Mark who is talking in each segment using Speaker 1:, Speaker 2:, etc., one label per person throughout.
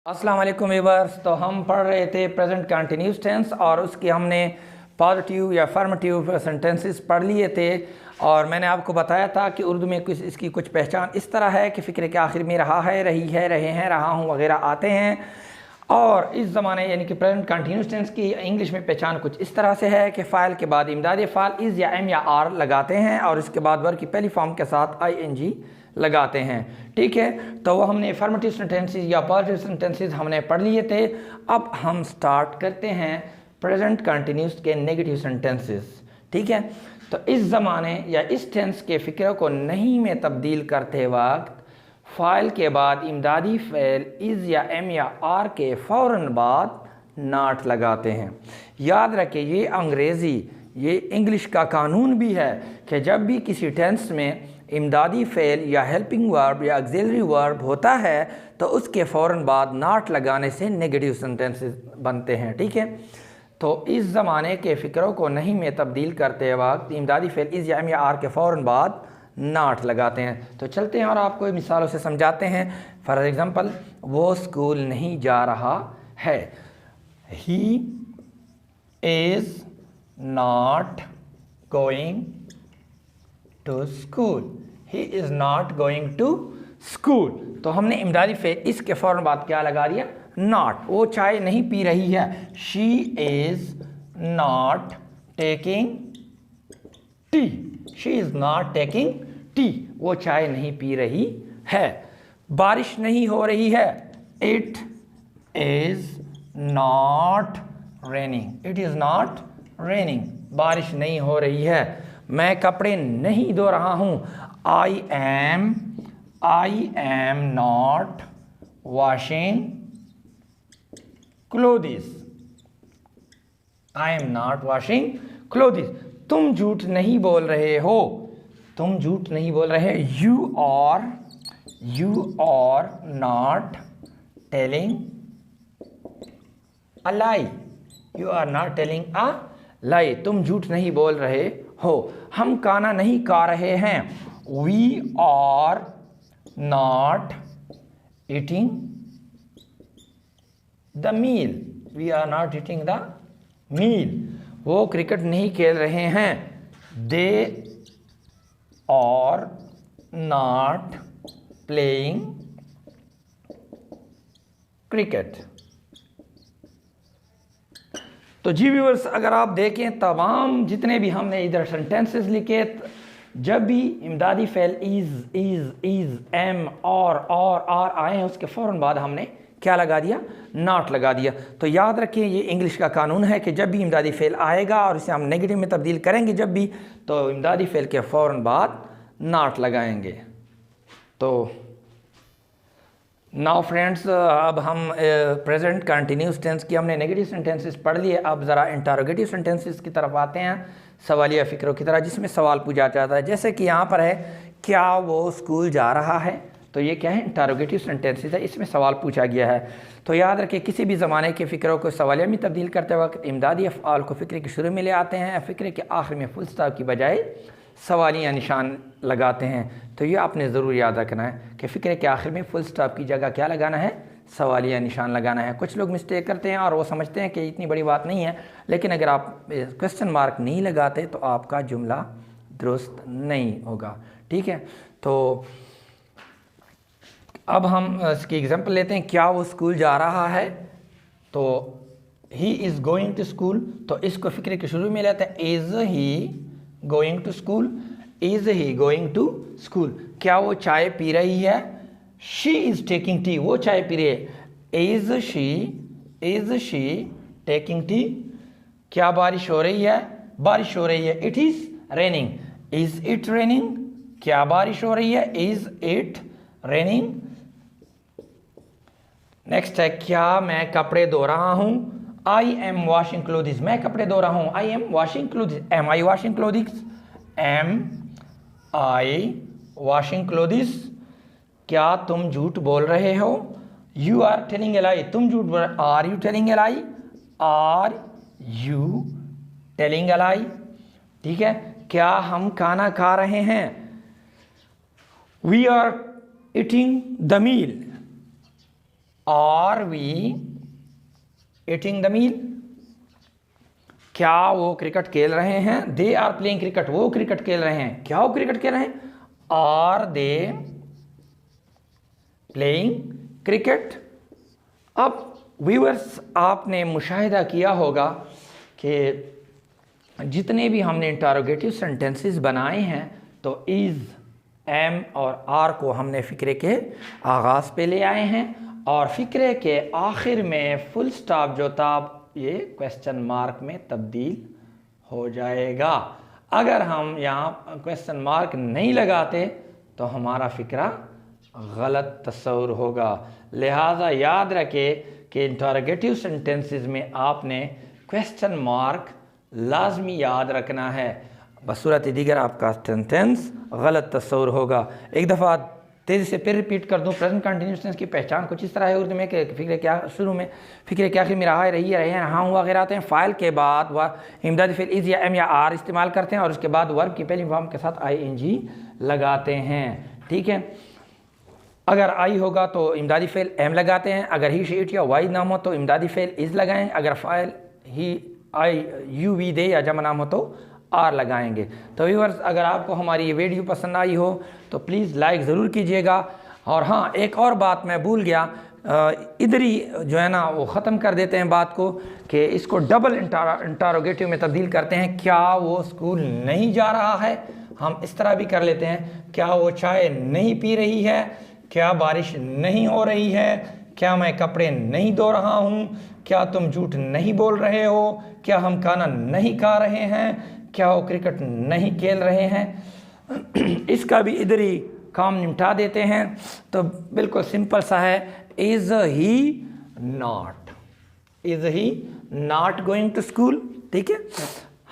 Speaker 1: अस्सलाम वालेकुम व्यूअर्स। तो हम पढ़ रहे थे प्रेजेंट कंटिन्यूस टेंस और उसके हमने पॉजिटिव या अफर्मेटिव सेंटेंसेस पढ़ लिए थे। और मैंने आपको बताया था कि उर्दू में कुछ इसकी कुछ पहचान इस तरह है कि फ़िक्र के आखिर में रहा है, रही है, रहे हैं, रहा हूँ वगैरह आते हैं। और इस ज़माने यानी कि प्रेजेंट कंटिन्यूस टेंस की इंग्लिश में पहचान कुछ इस तरह से है कि फ़ाइल के बाद इमदादी फ़ाइल इज़ या एम या आर लगाते हैं और इसके बाद वर्ब की पहली फॉर्म के साथ ING लगाते हैं। ठीक है, तो वो हमने अफर्मेटिव सेंटेंसेस या पॉजिटिव सेंटेंसेस हमने पढ़ लिए थे। अब हम स्टार्ट करते हैं प्रेजेंट कंटिन्यूस के नेगेटिव सेंटेंसेस। ठीक है, तो इस ज़माने या इस टेंस के फ़िक्र को नहीं में तब्दील करते वक्त फ़ाइल के बाद इमदादी फ़ेल इज़ या एम या आर के फ़ौरन बाद नॉट लगाते हैं। याद रखें, ये अंग्रेज़ी ये इंग्लिश का कानून भी है कि जब भी किसी टेंस में इमदादी फ़ेल या हेल्पिंग वर्ब या ऑक्सिलरी वर्ब होता है तो उसके फ़ौरन बाद नॉट लगाने से नेगेटिव सेंटेंसेस बनते हैं। ठीक है, तो इस ज़माने के फ़िक्रों को नहीं में तब्दील करते वक्त इमदादी फ़ेल इज़ या एम या आर के फ़ौरन बाद नॉट लगाते हैं। तो चलते हैं और आपको मिसालों से समझाते हैं। फॉर एग्ज़ाम्पल, वो स्कूल नहीं जा रहा है। He is not going to school. He is not going to school. तो हमने इमदादी फ़ेल इसके फ़ौरन बाद क्या लगा दिया? नॉट। वो चाय नहीं पी रही है। She is not taking T. She is not taking tea. वो चाय नहीं पी रही है। बारिश नहीं हो रही है। It is not raining. It is not raining. बारिश नहीं हो रही है। मैं कपड़े नहीं धो रहा हूँ। I am not washing clothes. I am not washing clothes. तुम झूठ नहीं बोल रहे हो। तुम झूठ नहीं बोल रहे। You are not telling a lie. You are not telling a lie. तुम झूठ नहीं बोल रहे हो। हम खाना नहीं खा रहे हैं। We are not eating the meal. We are not eating the meal. वो क्रिकेट नहीं खेल रहे हैं। They are not playing cricket. तो जी व्यूअर्स, अगर आप देखें तमाम जितने भी हमने इधर सेंटेंसेस लिखे, जब भी इमदादी फ़ेल इज़ एम और आर आए हैं उसके फ़ौरन बाद हमने क्या लगा दिया? नॉट लगा दिया। तो याद रखिए, ये इंग्लिश का कानून है कि जब भी इमदादी फ़ेल आएगा और इसे हम नेगेटिव में तब्दील करेंगे जब भी, तो इमदादी फ़ेल के फ़ौरन बाद नॉट लगाएंगे। तो नाउ फ्रेंड्स, अब हम प्रेजेंट कंटिन्यूस टेंस की हमने नेगेटिव सेंटेंसेस पढ़ लिए। अब ज़रा इंटरोगेटिव सेंटेंसेस की तरफ आते हैं, सवालिया फ़िक्रों की तरह, जिसमें सवाल पूछा जाता है। जैसे कि यहाँ पर है, क्या वो स्कूल जा रहा है? तो ये क्या है? इंटरोगेटिव सेंटेंसेस है, इसमें सवाल पूछा गया है। तो याद रखें, किसी भी ज़माने के फ़िक्रों को सवालिया में तब्दील करते वक्त इमदादी अफ़आल को फ़िक्र के शुरू में ले आते हैं, फ़िक्र के आखिर में फुल स्टॉप की बजाय सवालिया निशान लगाते हैं। तो ये आपने ज़रूर याद रखना है कि फ़िक्र के आखिर में फुल स्टॉप की जगह क्या लगाना है? सवालिया निशान लगाना है। कुछ लोग मिस्टेक करते हैं और वो समझते हैं कि इतनी बड़ी बात नहीं है, लेकिन अगर आप क्वेश्चन मार्क नहीं लगाते तो आपका जुमला दुरुस्त नहीं होगा। ठीक है, तो अब हम इसकी एग्जांपल लेते हैं। क्या वो स्कूल जा रहा है? तो he is going to school, तो इसको फ़िक्र के शुरू में लेते हैं। Is he going to school? Is he going to school. क्या वो चाय पी रही है? She is taking tea. वो चाय पी रही है। Is she taking tea? क्या बारिश हो रही है? बारिश हो रही है। It is raining. Is it raining? क्या बारिश हो रही है? Is it raining? नेक्स्ट है, क्या मैं कपड़े धो रहा हूँ? I am washing clothes. मैं कपड़े धो रहा हूँ। I am washing clothes. Am I washing clothes? Am I washing clothes? क्या तुम झूठ बोल रहे हो? You are telling a lie. तुम झूठ बोल रहे। Are you telling a lie? Are you telling a lie? ठीक है, क्या हम खाना खा रहे हैं? We are eating the meal. Are we eating the meal, क्या वो क्रिकेट खेल रहे हैं? दे आर प्लेइंग क्रिकेट, वो क्रिकेट खेल रहे हैं। क्या वो क्रिकेट खेल रहे हैं? Are they playing cricket. अब व्यूअर्स, आपने मुशाहिदा किया होगा कि जितने भी हमने इंटरोगेटिव सेंटेंसेस बनाए हैं तो इज़, एम और आर को हमने फ़िक्रे के आगाज़ पे ले आए हैं और फ़िक्रे के आखिर में फुल स्टॉप जो था ये क्वेश्चन मार्क में तब्दील हो जाएगा। अगर हम यहाँ क्वेश्चन मार्क नहीं लगाते तो हमारा फ़िक्रा गलत तस्वुर होगा। लिहाजा याद रखें कि इंटरोगेटिव सेंटेंसेस में आपने क्वेश्चन मार्क लाजमी याद रखना है, बसूरत दीगर आपका सेंटेंस गलत तस्वुर होगा। एक दफ़ा तेज़ी से फिर रिपीट कर दूं, प्रेजेंट कंटिन्यूअस टेंस की पहचान कुछ इस तरह है उर्दू में कि फ़िक्र क्या शुरू में, फ़िक्र क्या आखिर में रहा है, रही है, रहे हैं, हाँ हुआ वगैरह आते हैं। फ़ाइल के बाद वह इमदादी फ़िल इज़ या एम या आर इस्तेमाल करते हैं और उसके बाद वर्ब की पहली फॉर्म के साथ ING लगाते हैं। ठीक है, अगर आई होगा तो इमदादी फ़ेल एम लगाते हैं, अगर ही शी इट या वाई नाम हो तो इमदादी फ़ेल इज़ लगाएं, अगर फ़ाइल ही आई यू वी दे या जमा नाम हो तो आर लगाएंगे। तो व्यूअर्स, अगर आपको हमारी ये वीडियो पसंद आई हो तो प्लीज़ लाइक ज़रूर कीजिएगा। और हाँ, एक और बात मैं भूल गया, इधर ही जो है ना वो ख़त्म कर देते हैं बात को कि इसको डबल इंटरोगेटिव में तब्दील करते हैं। क्या वो स्कूल नहीं जा रहा है? हम इस तरह भी कर लेते हैं, क्या वो चाय नहीं पी रही है? क्या बारिश नहीं हो रही है? क्या मैं कपड़े नहीं धो रहा हूँ? क्या तुम झूठ नहीं बोल रहे हो? क्या हम खाना नहीं खा रहे हैं? क्या वो क्रिकेट नहीं खेल रहे हैं? इसका भी इधर ही काम निपटा देते हैं। तो बिल्कुल सिंपल सा है, is he not, is he not going to school. ठीक है,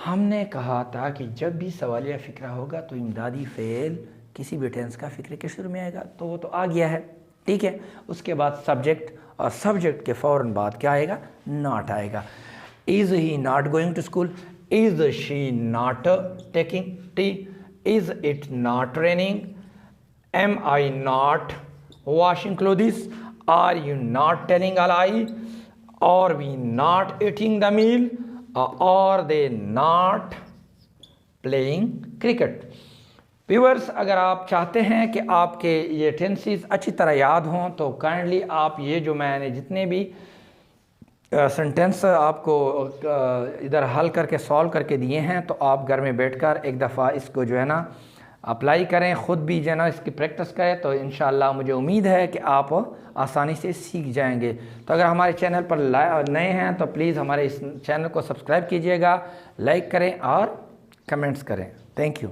Speaker 1: हमने कहा था कि जब भी सवालिया फ़िक्रा होगा तो इमदादी फ़ेल किसी भी टेंस का फ़िक्र के शुरू में आएगा, तो वो तो आ गया है। ठीक है, उसके बाद सब्जेक्ट और सब्जेक्ट के फ़ौरन बाद क्या आएगा? नॉट आएगा। Is he not going to school, is she not taking tea, is it not raining, am I not washing clothes, are you not telling a lie, और we not eating the meal, और they not playing cricket. Viewers, अगर आप चाहते हैं कि आपके ये tenses अच्छी तरह याद हों तो काइंडली आप ये जो मैंने जितने भी सेंटेंस आपको इधर हल करके सॉल्व करके दिए हैं तो आप घर में बैठकर एक दफ़ा इसको जो है ना अप्लाई करें, ख़ुद भी जो है ना इसकी प्रैक्टिस करें, तो इंशाअल्लाह मुझे उम्मीद है कि आप आसानी से सीख जाएंगे। तो अगर हमारे चैनल पर नए हैं तो प्लीज़ हमारे इस चैनल को सब्सक्राइब कीजिएगा, लाइक करें और कमेंट्स करें। Thank you.